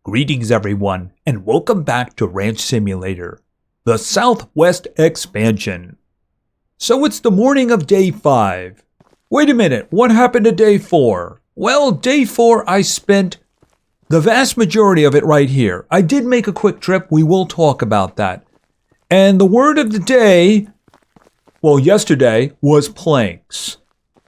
Greetings everyone, and welcome back to Ranch Simulator, the Southwest expansion. So it's the morning of day 5. Wait a minute, what happened to day 4? Well, day 4 I spent the vast majority of it right here. I did make a quick trip, we will talk about that. And the word of the day, well yesterday, was planks.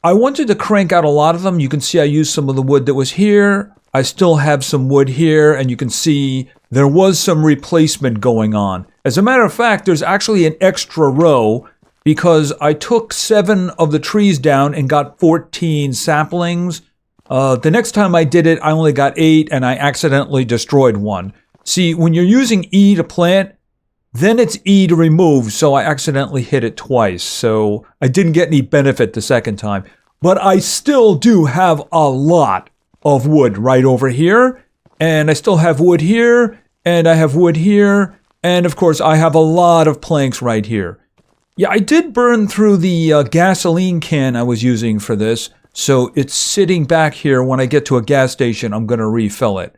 I wanted to crank out a lot of them. You can see I used some of the wood that was here. I still have some wood here, and you can see there was some replacement going on. As a matter of fact, there's actually an extra row because I took 7 of the trees down and got 14 saplings. The next time I did it, I only got 8, and I accidentally destroyed one. See, when you're using E to plant, then it's E to remove, so I accidentally hit it twice. So I didn't get any benefit the second time. But I still do have a lot of wood right over here, and I still have wood here, and I have wood here, and of course I have a lot of planks right here. Yeah, I did burn through the gasoline can I was using for this, so it's sitting back here. When I get to a gas station, I'm going to refill it.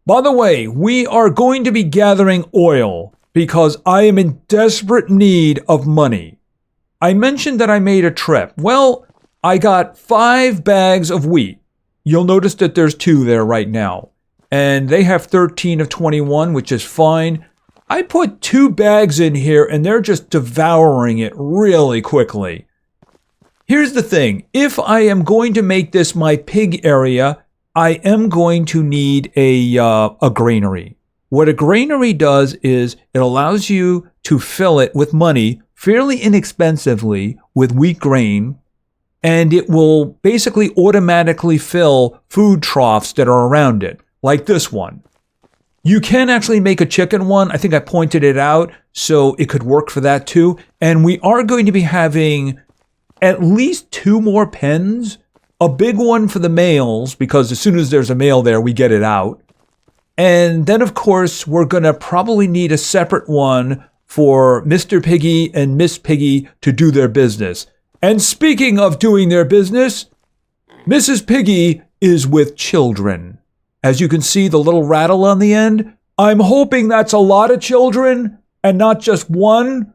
By the way, we are going to be gathering oil because I am in desperate need of money. I mentioned that I made a trip. Well, I got 5 bags of wheat. You'll notice that there's 2 there right now. And they have 13 of 21, which is fine. I put 2 bags in here and they're just devouring it really quickly. Here's the thing. If I am going to make this my pig area, I am going to need a granary. What a granary does is it allows you to fill it with money fairly inexpensively with wheat grain. And it will basically automatically fill food troughs that are around it, like this one. You can actually make a chicken one. I think I pointed it out, so it could work for that too. And we are going to be having at least 2 more pens. A big one for the males, because as soon as there's a male there, we get it out. And then, of course, we're going to probably need a separate one for Mr. Piggy and Miss Piggy to do their business. And speaking of doing their business, Mrs. Piggy is with children. As you can see, the little rattle on the end, I'm hoping that's a lot of children and not just one.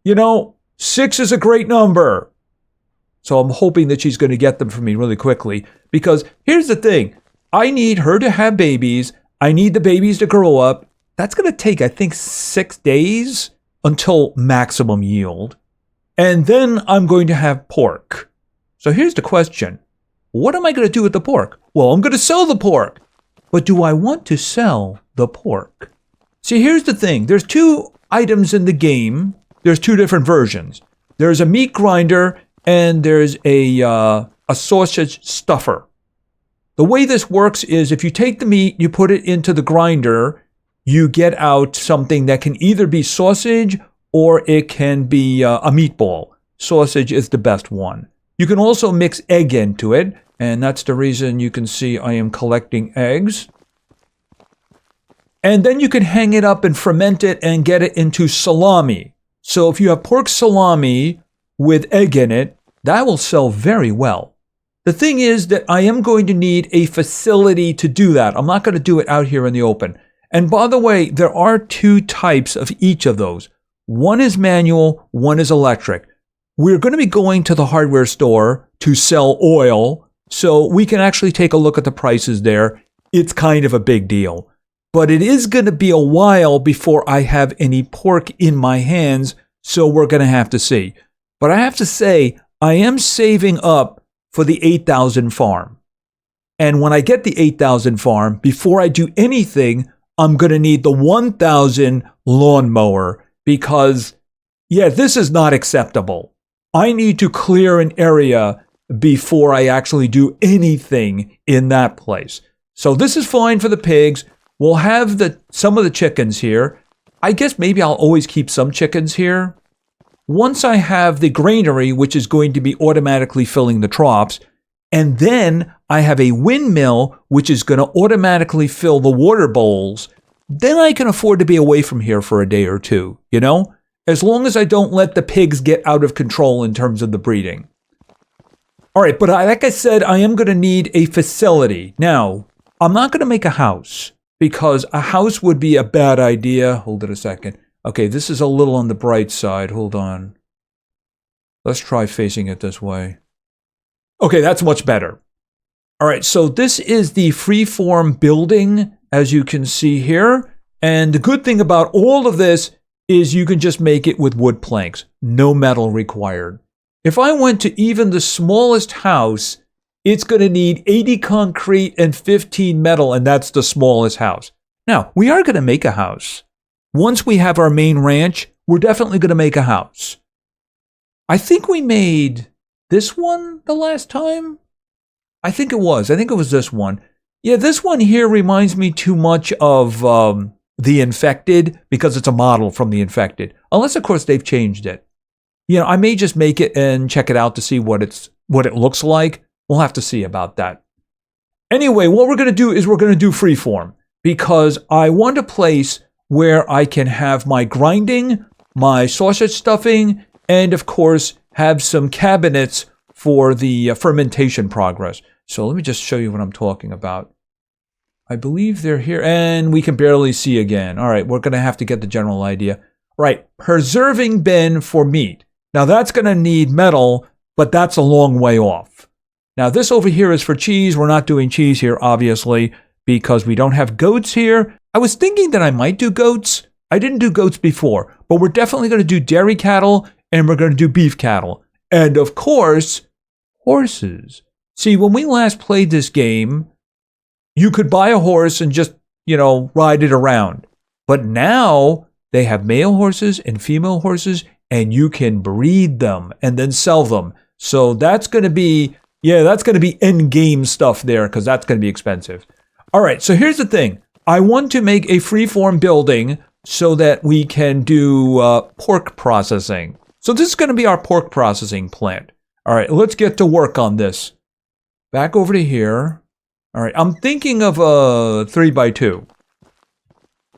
You know, 6 is a great number. So I'm hoping that she's going to get them for me really quickly. Because here's the thing. I need her to have babies. I need the babies to grow up. That's going to take, I think, 6 days until maximum yield. And then I'm going to have pork. So here's the question. What am I going to do with the pork? Well, I'm going to sell the pork. But do I want to sell the pork? See, here's the thing. There's 2 items in the game. There's 2 different versions. There's a meat grinder and there's a sausage stuffer. The way this works is if you take the meat, you put it into the grinder, you get out something that can either be sausage or it can be a meatball. Sausage is the best one. You can also mix egg into it, and that's the reason you can see I am collecting eggs. And then you can hang it up and ferment it and get it into salami. So if you have pork salami with egg in it, that will sell very well. The thing is that I am going to need a facility to do that. I'm not going to do it out here in the open. And by the way, there are 2 types of each of those. One is manual, one is electric. We're going to be going to the hardware store to sell oil, so we can actually take a look at the prices there. It's kind of a big deal. But it is going to be a while before I have any pork in my hands, so we're going to have to see. But I have to say, I am saving up for the 8,000 farm. And when I get the 8,000 farm, before I do anything, I'm going to need the 1,000 lawnmower. Because, yeah, this is not acceptable. I need to clear an area before I actually do anything in that place. So this is fine for the pigs. We'll have some of the chickens here. I guess maybe I'll always keep some chickens here. Once I have the granary, which is going to be automatically filling the troughs, and then I have a windmill, which is going to automatically fill the water bowls, then I can afford to be away from here for a day or 2, you know? As long as I don't let the pigs get out of control in terms of the breeding. All right, but like I said, I am going to need a facility. Now, I'm not going to make a house. because a house would be a bad idea. Hold it a second. Okay, this is a little on the bright side. Hold on. Let's try facing it this way. Okay, that's much better. All right, so this is the freeform building, as you can see here. And the good thing about all of this is you can just make it with wood planks. No metal required. If I went to even the smallest house, it's going to need 80 concrete and 15 metal, and that's the smallest house. Now, we are going to make a house. Once we have our main ranch, we're definitely going to make a house. I think we made this one the last time. I think it was this one. Yeah, this one here reminds me too much of The Infected because it's a model from The Infected. Unless, of course, they've changed it. You know, I may just make it and check it out to see what it looks like. We'll have to see about that. Anyway, what we're going to do is we're going to do freeform because I want a place where I can have my grinding, my sausage stuffing, and, of course, have some cabinets for the fermentation progress. So let me just show you what I'm talking about. I believe they're here, and we can barely see again. All right, we're going to have to get the general idea. Right, preserving bin for meat. Now, that's going to need metal, but that's a long way off. Now, this over here is for cheese. We're not doing cheese here, obviously, because we don't have goats here. I was thinking that I might do goats. I didn't do goats before, but we're definitely going to do dairy cattle, and we're going to do beef cattle. And, of course, horses. See, when we last played this game, you could buy a horse and just, ride it around. But now they have male horses and female horses, and you can breed them and then sell them. So that's going to be end game stuff there because that's going to be expensive. All right, so here's the thing. I want to make a freeform building so that we can do pork processing. So this is going to be our pork processing plant. All right, let's get to work on this. Back over to here. All right, I'm thinking of a 3x2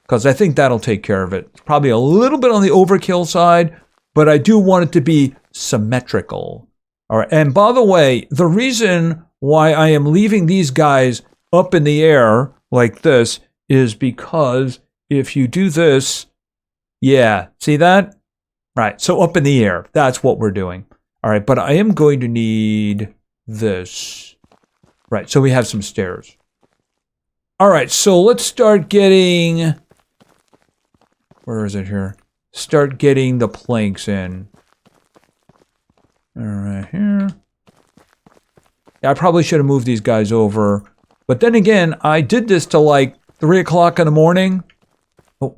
because I think that'll take care of it. It's probably a little bit on the overkill side, but I do want it to be symmetrical. All right, and by the way, the reason why I am leaving these guys up in the air like this is because if you do this, yeah, see that? Right, so up in the air, that's what we're doing. All right, but I am going to need this. Right, so we have some stairs. All right, so let's start getting... Where is it here? Start getting the planks in. All right, here. Yeah, I probably should have moved these guys over. But then again, I did this till like 3 o'clock in the morning. Oh.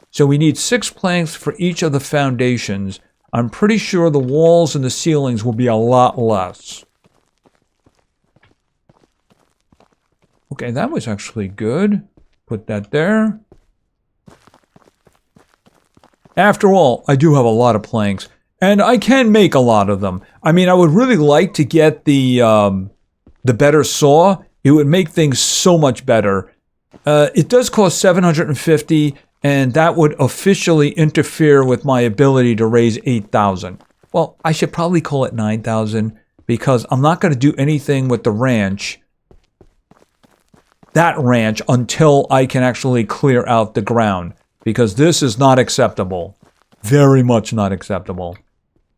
So we need 6 planks for each of the foundations. I'm pretty sure the walls and the ceilings will be a lot less. Okay, that was actually good. Put that there. After all, I do have a lot of planks, and I can make a lot of them. I mean, I would really like to get the better saw. It would make things so much better. It does cost $750. And that would officially interfere with my ability to raise 8,000. Well, I should probably call it 9,000 because I'm not going to do anything with the ranch, that ranch, until I can actually clear out the ground because this is not acceptable. Very much not acceptable.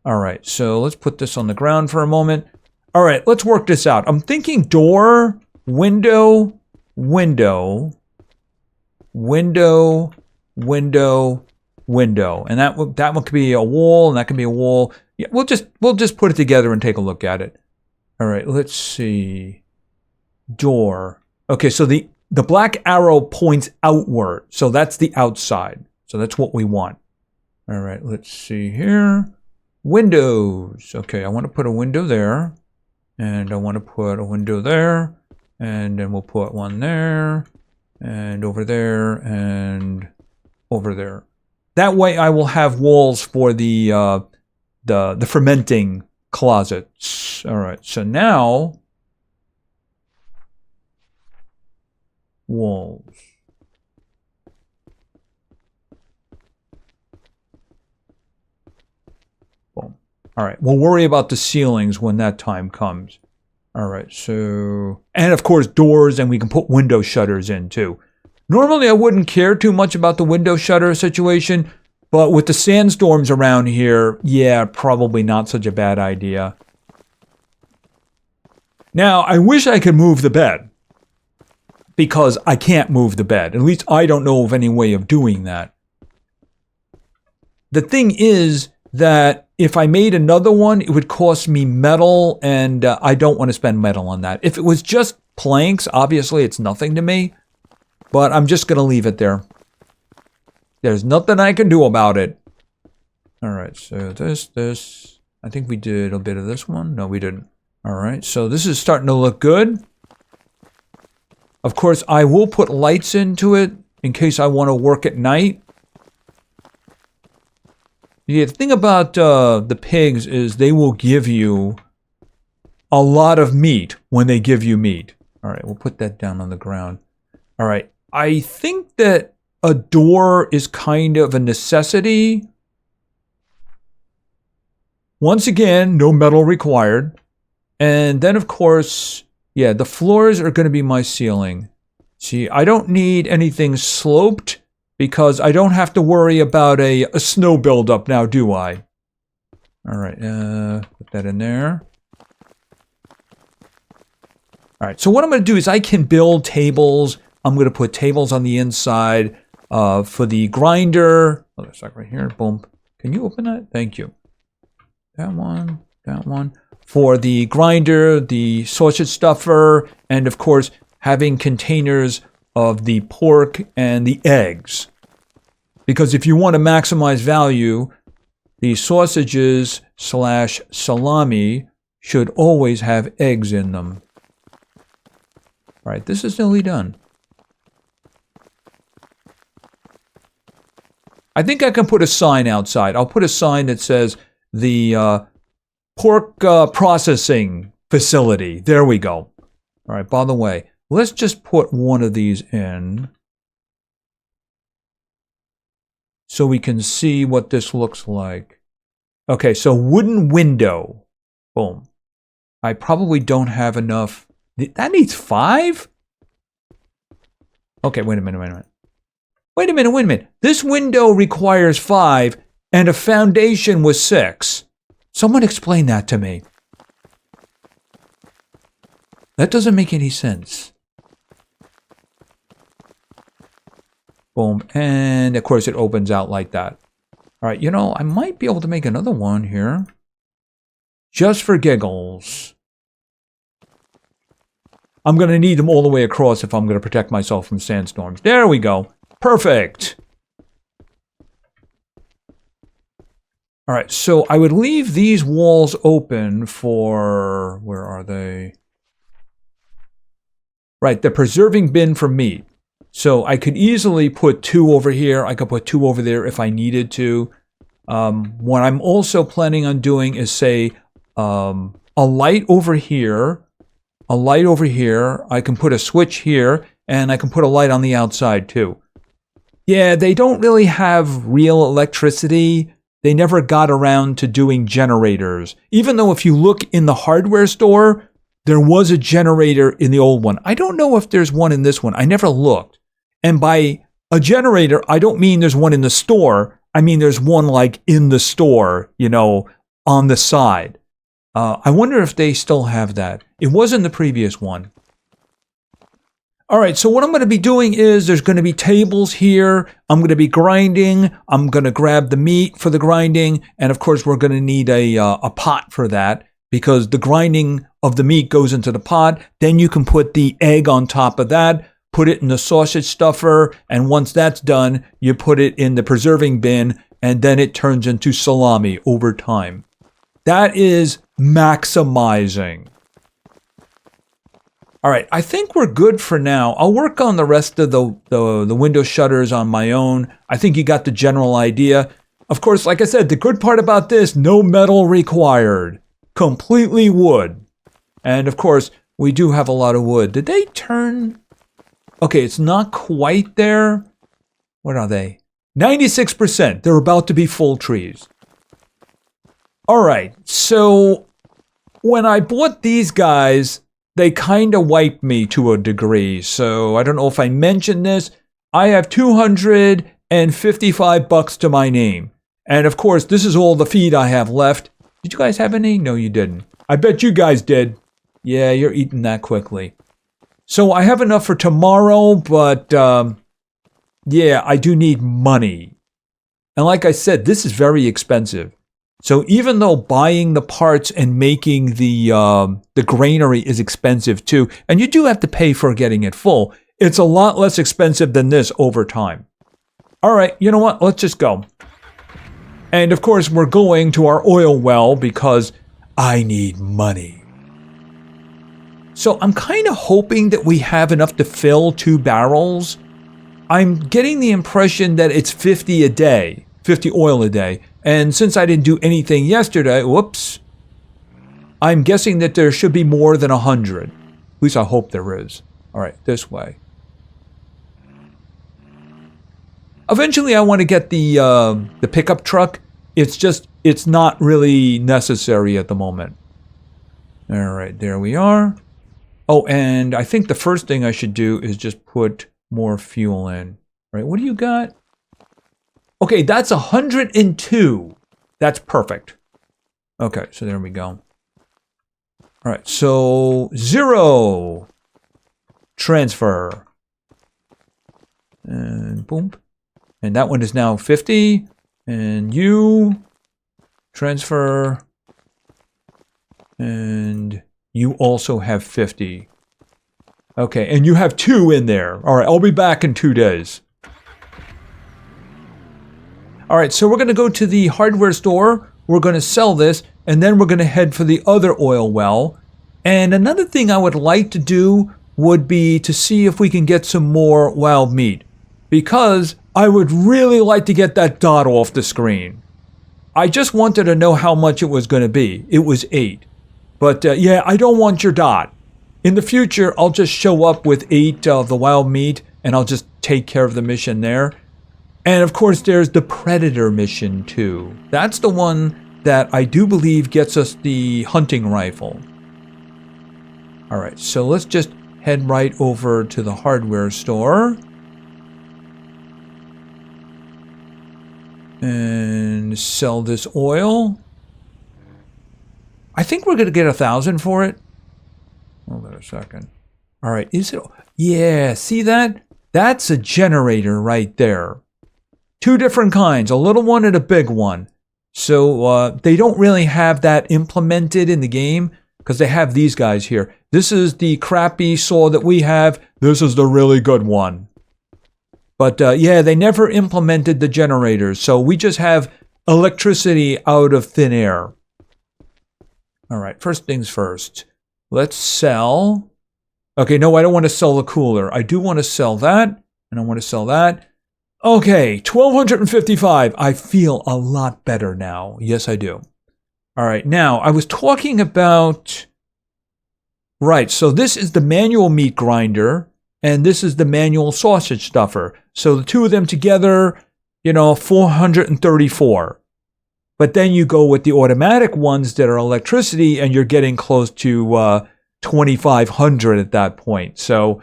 All right, so let's put this on the ground for a moment. All right, let's work this out. I'm thinking door, window, window, window, window, window, and that one could be a wall, and that can be a wall. Yeah, we'll just put it together and take a look at it. All right, let's see. Door. Okay, so the black arrow points outward, so that's the outside. So that's what we want. All right, let's see here. Windows. Okay, I want to put a window there, and I want to put a window there, and then we'll put one there, and over there, and over there. That way I will have walls for the fermenting closets. All right, so now walls. Boom. All right, we'll worry about the ceilings when that time comes. All right, so... And of course doors, and we can put window shutters in too. Normally I wouldn't care too much about the window shutter situation, but with the sandstorms around here, yeah, probably not such a bad idea. Now, I wish I could move the bed, because I can't move the bed. At least I don't know of any way of doing that. The thing is that if I made another one, it would cost me metal, and I don't want to spend metal on that. If it was just planks, obviously it's nothing to me, but I'm just going to leave it there. There's nothing I can do about it. All right, so this. I think we did a bit of this one. No, we didn't. All right, so this is starting to look good. Of course, I will put lights into it in case I want to work at night. Yeah, the thing about the pigs is they will give you a lot of meat when they give you meat. All right, we'll put that down on the ground. All right, I think that a door is kind of a necessity. Once again, no metal required. And then, of course, yeah, the floors are going to be my ceiling. See, I don't need anything sloped because I don't have to worry about a snow buildup now, do I? All right, put that in there. All right, so what I'm going to do is I can build tables. I'm going to put tables on the inside for the grinder. Oh, there's like right here. Boom. Can you open that? Thank you. That one. That one. For the grinder, the sausage stuffer, and of course, having containers of the pork and the eggs. Because if you want to maximize value, the sausages / salami should always have eggs in them. All right, this is nearly done. I think I can put a sign outside. I'll put a sign that says the pork processing facility. There we go. All right, by the way, let's just put one of these in so we can see what this looks like. Okay, so wooden window. Boom. I probably don't have enough. That needs 5? Okay, wait a minute. Wait a minute. This window requires 5, and a foundation was 6. Someone explain that to me. That doesn't make any sense. Boom, and of course it opens out like that. All right, you know, I might be able to make another one here. Just for giggles. I'm going to need them all the way across if I'm going to protect myself from sandstorms. There we go. Perfect. All right, so I would leave these walls open for... Where are they? Right, the preserving bin for meat. So I could easily put 2 over here. I could put 2 over there if I needed to. What I'm also planning on doing is, say, a light over here. A light over here. I can put a switch here, and I can put a light on the outside too. Yeah, they don't really have real electricity. They never got around to doing generators. Even though if you look in the hardware store, there was a generator in the old one. I don't know if there's one in this one. I never looked. And by a generator, I don't mean there's one in the store. I mean there's one like in the store, you know, on the side. I wonder if they still have that. It was in the previous one. All right, so what I'm going to be doing is there's going to be tables here. I'm going to be grinding. I'm going to grab the meat for the grinding. And of course, we're going to need a pot for that because the grinding of the meat goes into the pot. Then you can put the egg on top of that, put it in the sausage stuffer. And once that's done, you put it in the preserving bin and then it turns into salami over time. That is maximizing. All right, I think we're good for now. I'll work on the rest of the window shutters on my own. I think you got the general idea. Of course, like I said, the good part about this, no metal required. Completely wood. And of course, we do have a lot of wood. Did they turn? Okay, it's not quite there. What are they? 96%. They're about to be full trees. All right, so when I bought these guys, they kind of wiped me to a degree. So I don't know if I mentioned this. I have $255 to my name. And of course, this is all the feed I have left. Did you guys have any? No, you didn't. I bet you guys did. Yeah, you're eating that quickly. So I have enough for tomorrow, but yeah, I do need money. And like I said, this is very expensive. So even though buying the parts and making the granary is expensive too, and you do have to pay for getting it full, it's a lot less expensive than this over time. All right, you know what? Let's just go. And of course, we're going to our oil well because I need money. So I'm kind of hoping that we have enough to fill 2 barrels. I'm getting the impression that it's 50 a day, 50 oil a day. And since I didn't do anything yesterday, whoops, I'm guessing that there should be more than 100. At least I hope there is. All right, this way. Eventually, I want to get the pickup truck. It's not really necessary at the moment. All right, there we are. Oh, and I think the first thing I should do is just put more fuel in. All right, what do you got? Okay, that's 102. That's perfect. Okay, so there we go. All right, so 0. Transfer. And boom. And that one is now 50. And you transfer. And you also have 50. Okay, and you have 2 in there. All right, I'll be back in 2 days. All right, so we're going to go to the hardware store. We're going to sell this, and then we're going to head for the other oil well. And another thing I would like to do would be to see if we can get some more wild meat, because I would really like to get that dot off the screen. I just wanted to know how much it was going to be. It was 8. But yeah, I don't want your dot. In the future, I'll just show up with 8 of the wild meat, and I'll just take care of the mission there. And of course, there's the Predator mission too. That's the one that I do believe gets us the hunting rifle. All right, so let's just head right over to the hardware store. And sell this oil. I think we're going to get 1,000 for it. Hold on a second. All right, is it? Yeah, see that? That's a generator right there. 2 different kinds, a little one and a big one. So they don't really have that implemented in the game because they have these guys here. This is the crappy saw that we have. This is the really good one. But yeah, they never implemented the generators. So we just have electricity out of thin air. All right, first things first. Let's sell. Okay, no, I don't want to sell the cooler. I do want to sell that, and I want to sell that. Okay, 1,255. I feel a lot better now. Yes, I do. All right, now, I was talking about... Right, so this is the manual meat grinder, and this is the manual sausage stuffer. So the 2 of them together, you know, 434. But then you go with the automatic ones that are electricity, and you're getting close to 2,500 at that point. So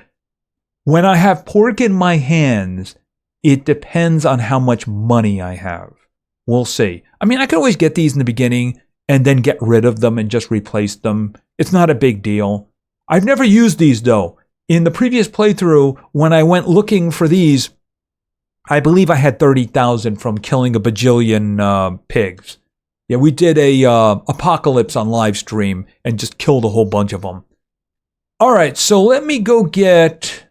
when I have pork in my hands, it depends on how much money I have. We'll see. I mean, I could always get these in the beginning and then get rid of them and just replace them. It's not a big deal. I've never used these, though. In the previous playthrough, when I went looking for these, I believe I had 30,000 from killing a bajillion pigs. Yeah, we did a apocalypse on live stream and just killed a whole bunch of them. All right, so let me go get...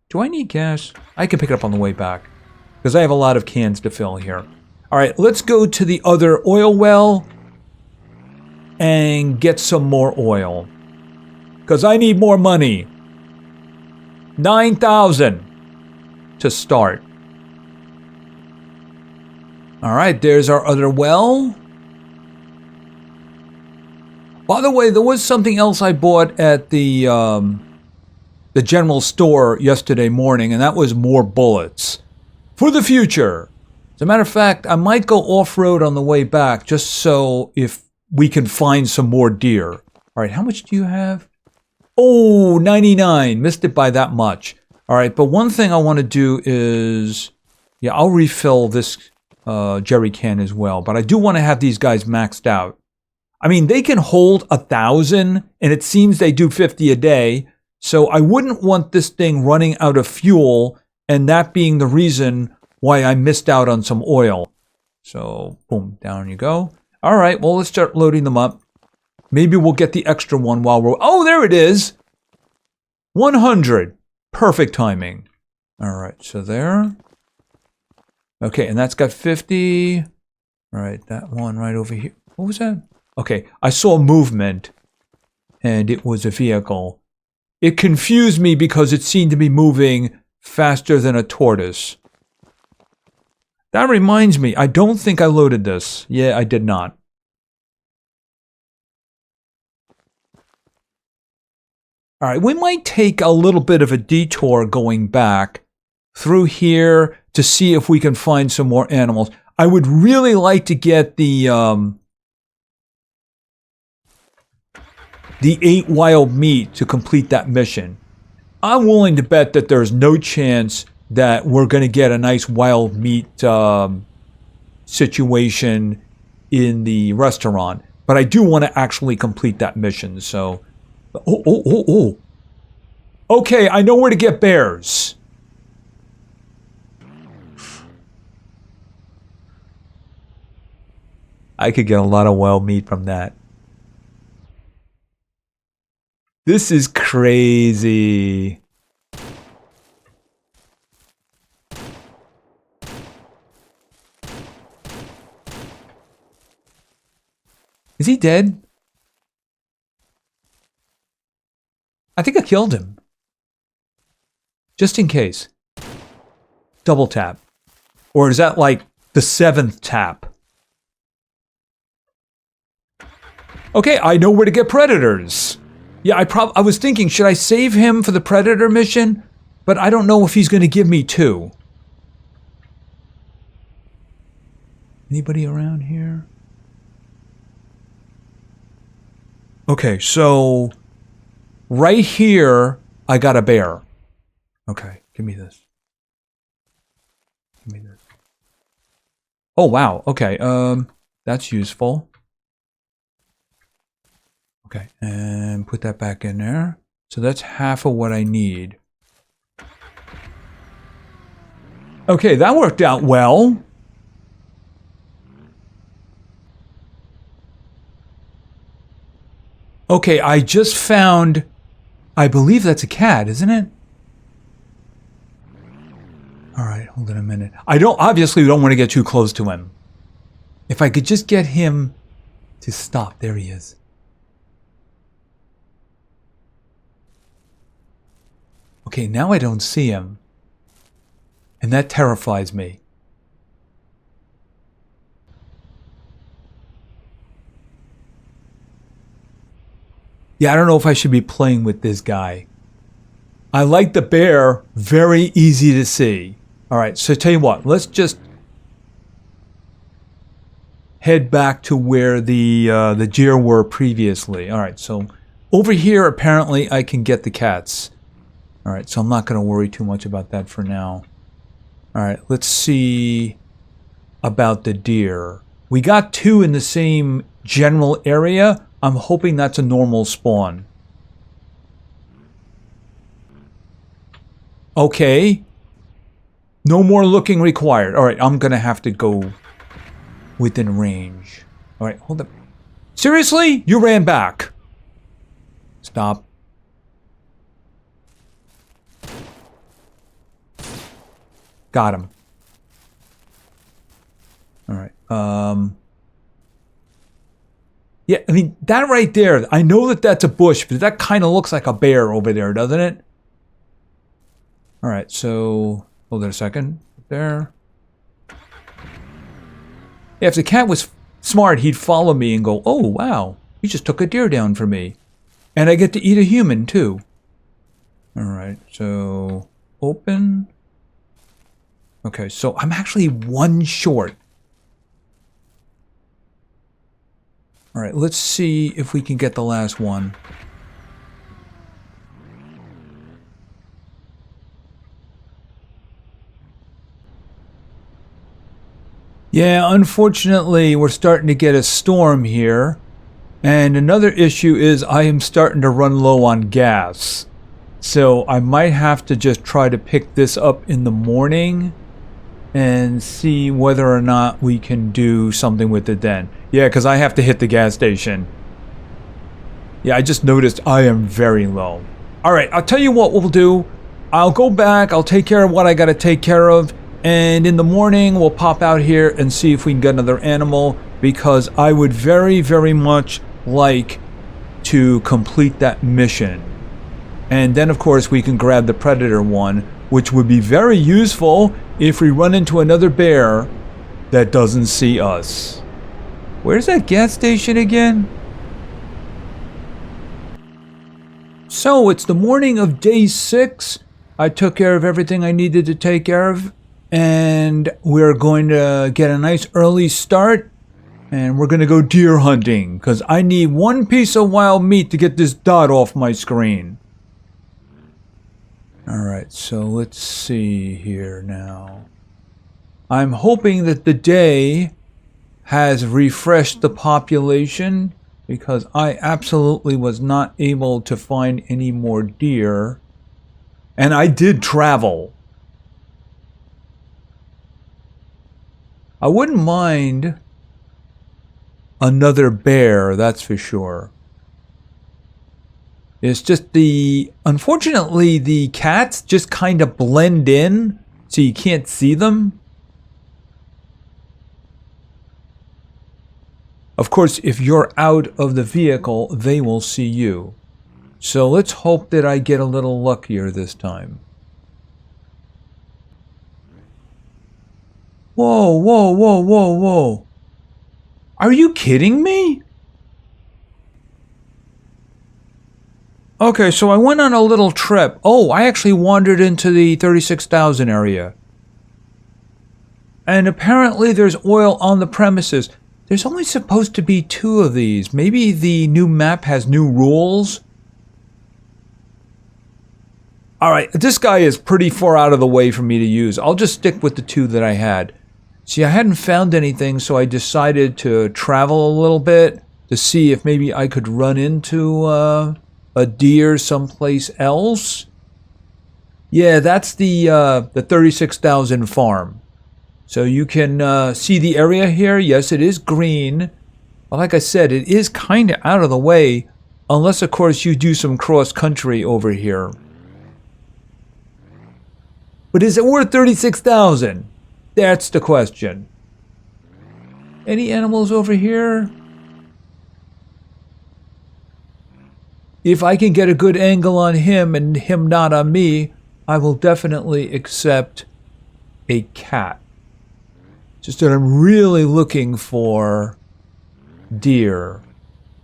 Do I need gas? I can pick it up on the way back because I have a lot of cans to fill here. All right, let's go to the other oil well and get some more oil because I need more money. 9,000 to start. All right, there's our other well. By the way, there was something else I bought at the general store yesterday morning, and that was more bullets for the future. As a matter of fact, I might go off-road on the way back just so if we can find some more deer. All right, how much do you have? Oh, 99. Missed it by that much. All right, but one thing I want to do is... Yeah, I'll refill this jerry can as well. But I do want to have these guys maxed out. I mean, they can hold 1,000, and it seems they do 50 a day. So I wouldn't want this thing running out of fuel, and that being the reason why I missed out on some oil. So, boom, down you go. All right, well, let's start loading them up. Maybe we'll get the extra one while we're... Oh, there it is! 100. Perfect timing. All right, so there. Okay, and that's got 50. All right, that one right over here. What was that? Okay, I saw movement, and it was a vehicle. It confused me because it seemed to be moving faster than a tortoise. That reminds me, I don't think I loaded this. Yeah, I did not. All right, we might take a little bit of a detour going back through here to see if we can find some more animals. I would really like to get the 8 wild meat to complete that mission. I'm willing to bet that there's no chance that we're going to get a nice wild meat situation in the restaurant. But I do want to actually complete that mission, so... Oh. Okay, I know where to get bears. I could get a lot of wild meat from that. This is crazy. Is he dead? I think I killed him. Just in case. Double tap. Or is that like the 7th tap? Okay, I know where to get predators. Yeah, I was thinking, should I save him for the predator mission? But I don't know if he's going to give me 2. Anybody around here? Okay, so right here, I got a bear. Okay, give me this. Give me this. Oh, wow. Okay, that's useful. Okay, and put that back in there. So that's half of what I need. Okay, that worked out well. Okay, I just found... I believe that's a cat, isn't it? Alright, hold on a minute. Obviously, we don't want to get too close to him. If I could just get him to stop. There he is. Okay, now I don't see him. And that terrifies me. Yeah, I don't know if I should be playing with this guy. I like the bear. Very easy to see. All right, so tell you what. Let's just head back to where the deer were previously. All right, so over here, apparently, I can get the cats. All right, so I'm not going to worry too much about that for now. All right, let's see about the deer. We got 2 in the same general area. I'm hoping that's a normal spawn. Okay. No more looking required. All right, I'm going to have to go within range. All right, hold up. Seriously? You ran back. Stop. Got him. All right. Yeah, I mean, that right there, I know that that's a bush, but that kind of looks like a bear over there, doesn't it? All right, so hold on a second. There. Yeah, if the cat was smart, he'd follow me and go, oh, wow, he just took a deer down for me. And I get to eat a human, too. All right, so open. Okay, so I'm actually 1 short. Alright, let's see if we can get the last one. Yeah, unfortunately, we're starting to get a storm here. And another issue is I am starting to run low on gas. So I might have to just try to pick this up in the morning and see whether or not we can do something with it then. Yeah, because I have to hit the gas station. Yeah, I just noticed I am very low. Alright, I'll tell you what we'll do. I'll go back, I'll take care of what I gotta take care of, and in the morning we'll pop out here and see if we can get another animal, because I would very, very much like to complete that mission. And then of course we can grab the predator one, which would be very useful if we run into another bear that doesn't see us. Where's that gas station again? So it's the morning of day 6. I took care of everything I needed to take care of, and we're going to get a nice early start, and we're going to go deer hunting, because I need one piece of wild meat to get this dot off my screen. Alright, so let's see here now. I'm hoping that the day has refreshed the population, because I absolutely was not able to find any more deer. And I did travel. I wouldn't mind another bear, that's for sure. It's just unfortunately, the cats just kind of blend in, so you can't see them. Of course, if you're out of the vehicle, they will see you. So let's hope that I get a little luckier this time. Whoa, whoa, whoa, whoa, whoa. Are you kidding me? Okay, so I went on a little trip. Oh, I actually wandered into the 36,000 area. And apparently there's oil on the premises. There's only supposed to be 2 of these. Maybe the new map has new rules? Alright, this guy is pretty far out of the way for me to use. I'll just stick with the 2 that I had. See, I hadn't found anything, so I decided to travel a little bit to see if maybe I could run into a deer someplace else. Yeah, that's the 36,000 farm. So you can see the area here. Yes, it is green. But like I said, it is kind of out of the way, unless of course you do some cross-country over here. But is it worth 36,000? That's the question. Any animals over here? If I can get a good angle on him and him not on me, I will definitely accept a cat. Just that I'm really looking for deer.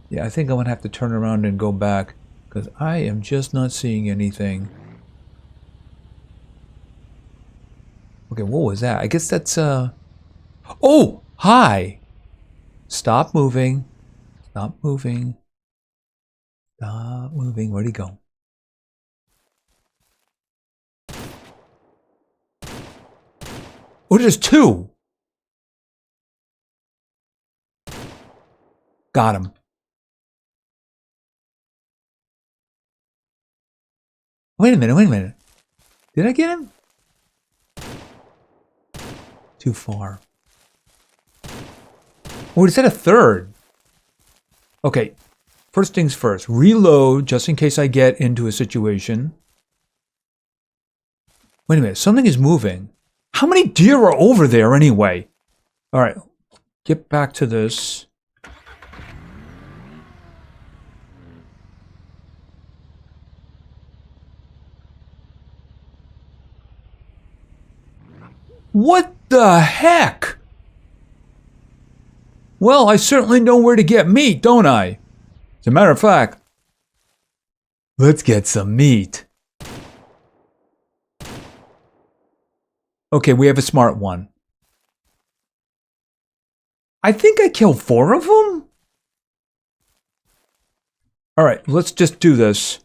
Yeah, I think I'm going to have to turn around and go back, because I am just not seeing anything. Okay, what was that? I guess that's, Oh! Hi! Stop moving. Stop moving. Stop moving. Where'd he go? Oh, there's 2! Got him. Wait a minute, wait a minute. Did I get him? Too far. Oh, is that a 3rd? Okay, first things first. Reload, just in case I get into a situation. Wait a minute, something is moving. How many deer are over there anyway? Alright, get back to this. What the heck? Well, I certainly know where to get meat, don't I? As a matter of fact, let's get some meat. Okay, we have a smart one. I think I killed 4 of them? All right, let's just do this.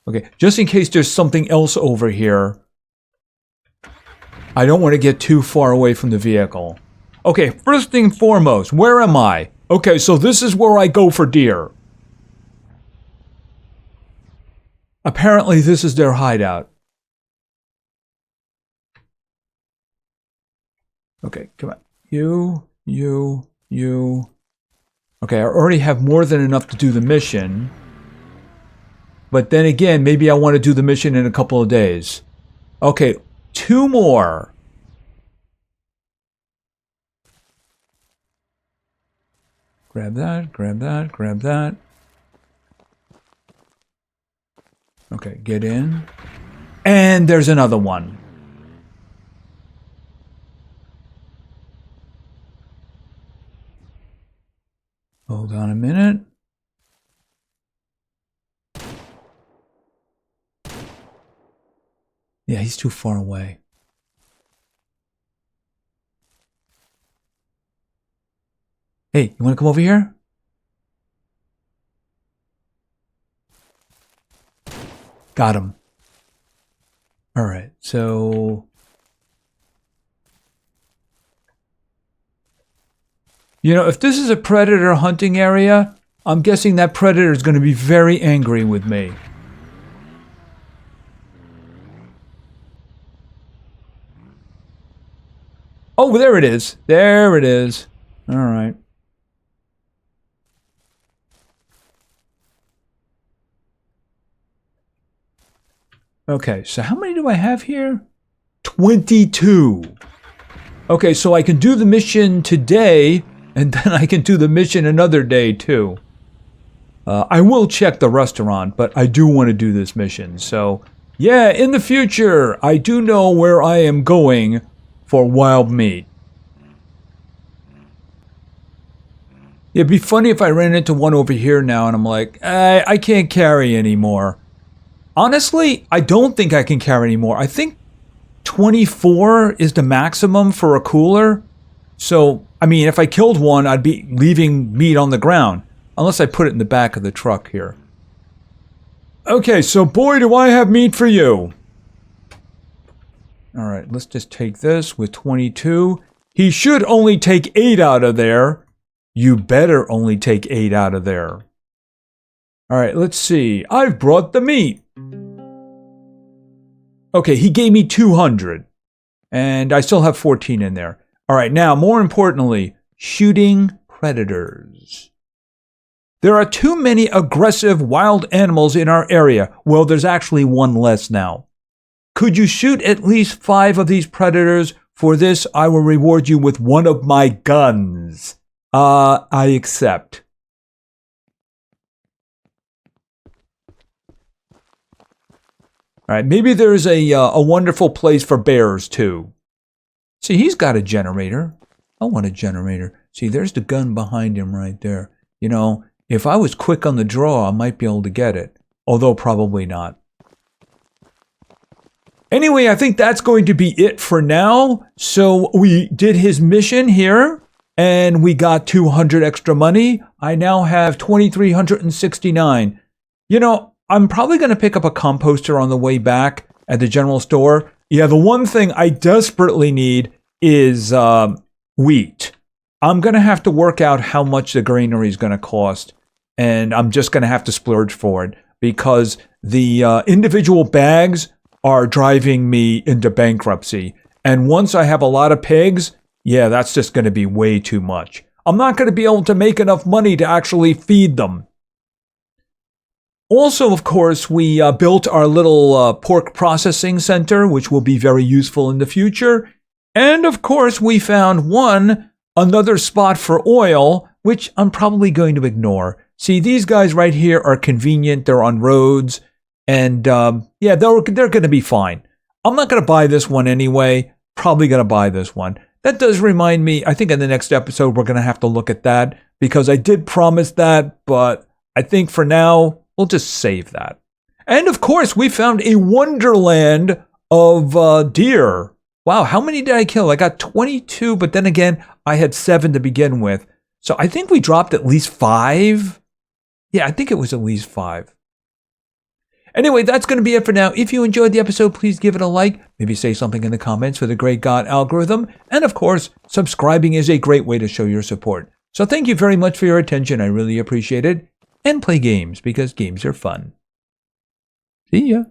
Okay, just in case there's something else over here. I don't want to get too far away from the vehicle. Okay, first thing foremost, where am I? Okay, so this is where I go for deer. Apparently this is their hideout. Okay, come on. You. Okay, I already have more than enough to do the mission. But then again, maybe I want to do the mission in a couple of days. Okay, 2 more. Grab that, grab that, grab that. Okay, get in. And there's another one. Hold on a minute. Yeah, he's too far away. Hey, you want to come over here? Got him. All right, so... You know, if this is a predator hunting area, I'm guessing that predator is going to be very angry with me. Oh, there it is. There it is. All right. Okay, so how many do I have here? 22. Okay, so I can do the mission today, and then I can do the mission another day, too. I will check the restaurant, but I do want to do this mission. So, yeah, in the future, I do know where I am going for wild meat. It'd be funny if I ran into one over here now, and I'm like, I can't carry anymore. Honestly, I don't think I can carry anymore. I think 24 is the maximum for a cooler. So, I mean, if I killed one, I'd be leaving meat on the ground. Unless I put it in the back of the truck here. Okay, so boy, do I have meat for you. Alright, let's just take this with 22. He should only take 8 out of there. You better only take 8 out of there. Alright, let's see. I've brought the meat. Okay, he gave me 200. And I still have 14 in there. Alright, now, more importantly, shooting predators. There are too many aggressive wild animals in our area. Well, there's actually one less now. Could you shoot at least 5 of these predators? For this, I will reward you with one of my guns. I accept. Alright, maybe there's a wonderful place for bears, too. See, he's got a generator. I want a generator. See, there's the gun behind him right there. You know, if I was quick on the draw, I might be able to get it. Although, probably not. Anyway, I think that's going to be it for now. So, we did his mission here. And we got 200 extra money. I now have 2,369. You know, I'm probably going to pick up a composter on the way back at the general store. Yeah, the one thing I desperately need is wheat. I'm going to have to work out how much the granary is going to cost. And I'm just going to have to splurge for it. Because the individual bags are driving me into bankruptcy. And once I have a lot of pigs, yeah, that's just going to be way too much. I'm not going to be able to make enough money to actually feed them. Also, of course, we built our little pork processing center, which will be very useful in the future. And, of course, we found another spot for oil, which I'm probably going to ignore. See, these guys right here are convenient. They're on roads. And, yeah, they're going to be fine. I'm not going to buy this one anyway. Probably going to buy this one. That does remind me, I think in the next episode, we're going to have to look at that. Because I did promise that, but I think for now, we'll just save that. And, of course, we found a wonderland of deer. Wow, how many did I kill? I got 22, but then again, I had 7 to begin with. So I think we dropped at least 5. Yeah, I think it was at least 5. Anyway, that's going to be it for now. If you enjoyed the episode, please give it a like. Maybe say something in the comments for the great God algorithm. And of course, subscribing is a great way to show your support. So thank you very much for your attention. I really appreciate it. And play games because games are fun. See ya.